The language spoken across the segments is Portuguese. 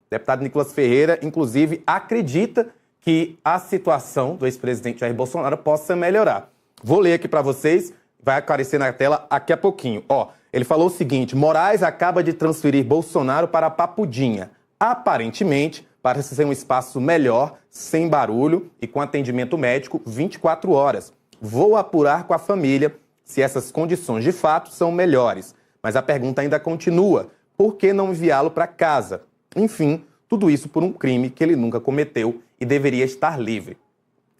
O deputado Nicolas Ferreira, inclusive, acredita que a situação do ex-presidente Jair Bolsonaro possa melhorar. Vou ler aqui para vocês, vai aparecer na tela daqui a pouquinho. Ele falou o seguinte: Moraes acaba de transferir Bolsonaro para Papudinha. Aparentemente, parece ser um espaço melhor, sem barulho e com atendimento médico 24 horas. Vou apurar com a família se essas condições de fato são melhores. Mas a pergunta ainda continua: por que não enviá-lo para casa? Enfim, tudo isso por um crime que ele nunca cometeu e deveria estar livre.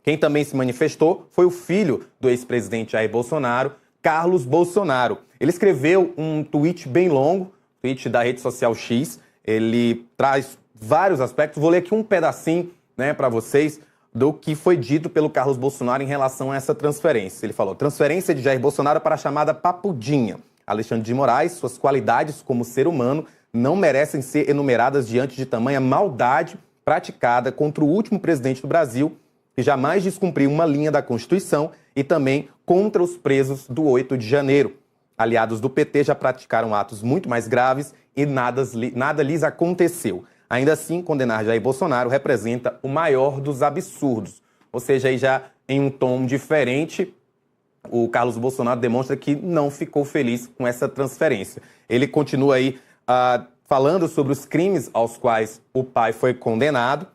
Quem também se manifestou foi o filho do ex-presidente Jair Bolsonaro, Carlos Bolsonaro. Ele escreveu um tweet bem longo, tweet da rede social X. Ele traz vários aspectos. Vou ler aqui um pedacinho, para vocês do que foi dito pelo Carlos Bolsonaro em relação a essa transferência. Ele falou: transferência de Jair Bolsonaro para a chamada Papudinha. Alexandre de Moraes, suas qualidades como ser humano não merecem ser enumeradas diante de tamanha maldade praticada contra o último presidente do Brasil, que jamais descumpriu uma linha da Constituição, e também contra os presos do 8 de janeiro. Aliados do PT já praticaram atos muito mais graves e nada lhes aconteceu. Ainda assim, condenar Jair Bolsonaro representa o maior dos absurdos. Ou seja, aí já em um tom diferente, o Carlos Bolsonaro demonstra que não ficou feliz com essa transferência. Ele continua aí falando sobre os crimes aos quais o pai foi condenado,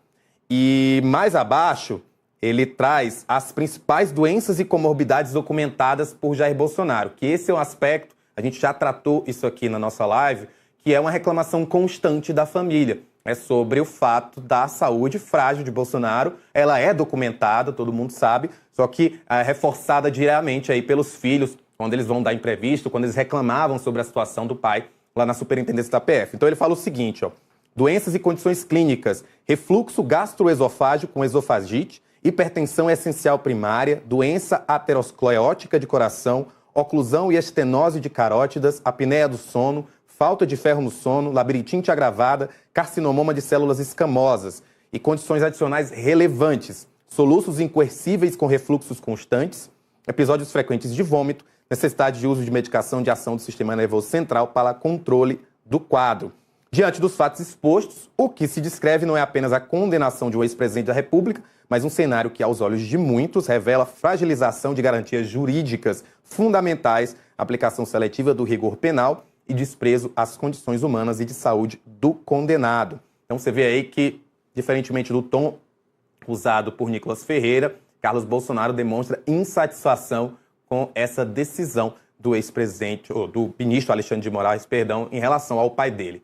e mais abaixo ele traz as principais doenças e comorbidades documentadas por Jair Bolsonaro, que esse é um aspecto, a gente já tratou isso aqui na nossa live, que é uma reclamação constante da família. É sobre o fato da saúde frágil de Bolsonaro. Ela é documentada, todo mundo sabe, só que é reforçada diariamente aí pelos filhos, quando eles vão dar entrevista, quando eles reclamavam sobre a situação do pai lá na superintendência da PF. Então ele fala o seguinte: doenças e condições clínicas, refluxo gastroesofágico com esofagite, hipertensão essencial primária, doença aterosclerótica de coração, oclusão e estenose de carótidas, apneia do sono, falta de ferro no sono, labirintite agravada, carcinoma de células escamosas e condições adicionais relevantes, soluços incoercíveis com refluxos constantes, episódios frequentes de vômito, necessidade de uso de medicação de ação do sistema nervoso central para controle do quadro. Diante dos fatos expostos, o que se descreve não é apenas a condenação de um ex-presidente da República, mas um cenário que, aos olhos de muitos, revela fragilização de garantias jurídicas fundamentais, aplicação seletiva do rigor penal e desprezo às condições humanas e de saúde do condenado. Então você vê aí que, diferentemente do tom usado por Nicolas Ferreira, Carlos Bolsonaro demonstra insatisfação com essa decisão do ex-presidente, ou do ministro Alexandre de Moraes, em relação ao pai dele.